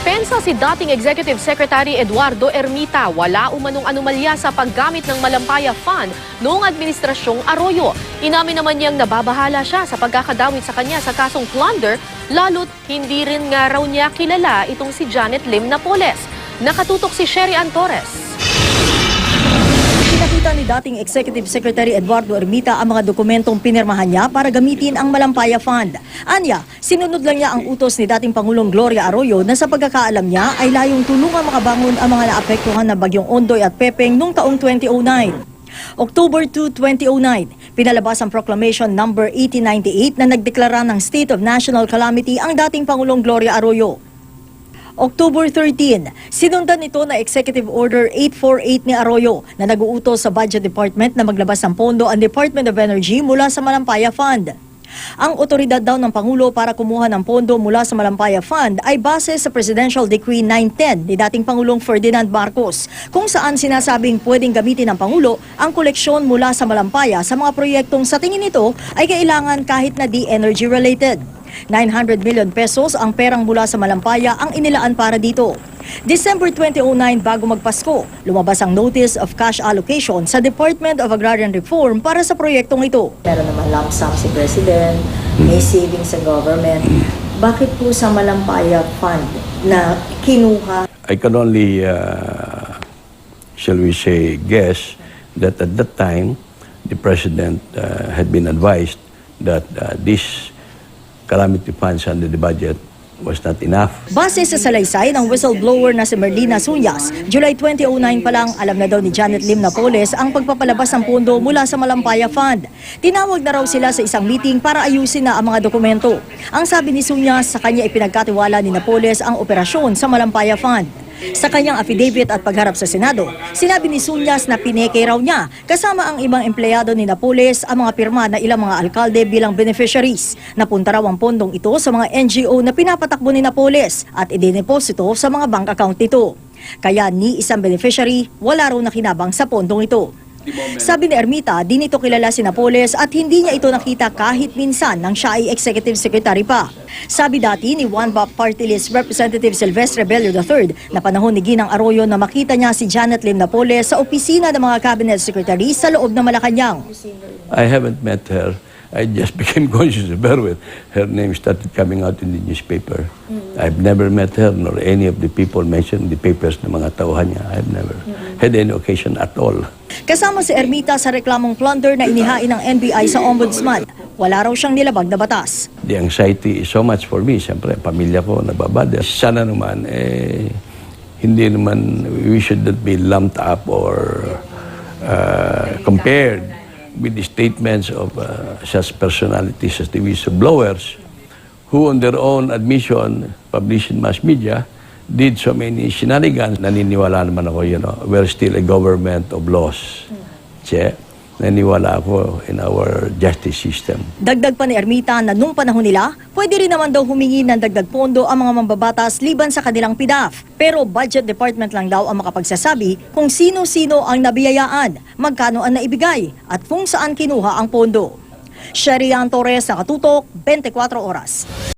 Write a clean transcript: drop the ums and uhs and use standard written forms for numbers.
Depensa si dating Executive Secretary Eduardo Ermita. Wala umanong anomalya sa paggamit ng Malampaya Fund noong administrasyong Arroyo. Inamin naman niyang nababahala siya sa pagkakadawit sa kanya sa kasong plunder, lalo't hindi rin nga raw niya kilala itong si Janet Lim Napoles. Nakatutok si Sherry Ann Torres. Pinakita ni dating Executive Secretary Eduardo Ermita ang mga dokumentong pinirmahan niya para gamitin ang Malampaya Fund. Anya, sinunod lang niya ang utos ni dating Pangulong Gloria Arroyo na sa pagkakaalam niya ay layong tulungan makabangon ang mga naapektuhan ng bagyong Ondoy at Pepeng noong taong 2009. October 2, 2009, pinalabas ang Proclamation No. 1898 na nagdeklara ng State of National Calamity ang dating Pangulong Gloria Arroyo. October 13, sinundan nito na Executive Order 848 ni Arroyo na nag-uutos sa Budget Department na maglabas ng pondo ang Department of Energy mula sa Malampaya Fund. Ang otoridad daw ng Pangulo para kumuha ng pondo mula sa Malampaya Fund ay base sa Presidential Decree 910 ni dating Pangulong Ferdinand Marcos, kung saan sinasabing pwedeng gamitin ng Pangulo ang koleksyon mula sa Malampaya sa mga proyektong sa tingin nito ay kailangan kahit na di energy related. 900 million pesos ang perang mula sa Malampaya ang inilaan para dito. December 2009 bago magpasko, lumabas ang Notice of Cash Allocation sa Department of Agrarian Reform para sa proyektong ito. Meron naman lump sum si President, may savings sa government. Bakit po sa Malampaya Fund na kinuha? I can only, shall we say, guess that at that time, the President had been advised that this calamity funds under the budget was not enough. Base sa salaysay ng whistleblower na si Merlina Sunyas, July 2009 pa lang alam na daw ni Janet Lim Napoles ang pagpapalabas ng pondo mula sa Malampaya Fund. Tinawag na raw sila sa isang meeting para ayusin na ang mga dokumento. Ang sabi ni Sunyas, sa kanya ipinagkatiwala ni Napoles ang operasyon sa Malampaya Fund. Sa kanyang affidavit at pagharap sa Senado, sinabi ni Sunyas na pineke raw niya kasama ang ibang empleyado ni Napoles ang mga pirma na ilang mga alkalde bilang beneficiaries. Napunta raw ang pondong ito sa mga NGO na pinapatakbo ni Napoles at idineposito sa mga bank account nito. Kaya ni isang beneficiary, wala raw nakinabang sa pondong ito. Sabi ni Ermita, di nito kilala si Napoles at hindi niya ito nakita kahit minsan nang siya ay Executive Secretary pa. Sabi dati ni One Bop Party List Representative Silvestre Bello III na panahon ni Ginang Arroyo na makita niya si Janet Lim Napoles sa opisina ng mga cabinet secretaries sa loob ng Malacanang. I haven't met her. I just became conscious of her when her name started coming out in the newspaper. I've never met her nor any of the people mentioned in the papers na mga tauhan niya. I've never had any occasion at all. Kasama si Ermita sa reklamong plunder na inihain ng NBI sa Ombudsman. Wala raw siyang nilabag na batas. The anxiety is so much for me. Siyempre, pamilya ko nababada. Sana naman, hindi naman, we should not be lumped up or compared with the statements of such personalities as the whistleblowers who on their own admission, published in mass media, did so many shenanigans. Naniniwala naman ako, we're still a government of laws. Naniniwala ako in our justice system. Dagdag pa ni Ermita na nung panahon nila, pwede rin naman daw humingi ng dagdag pondo ang mga mambabatas liban sa kanilang PDAF. Pero Budget Department lang daw ang makapagsasabi kung sino-sino ang nabiyayaan, magkano ang naibigay, at kung saan kinuha ang pondo. Sherry Ann Torres, Nakatutok, 24 Oras.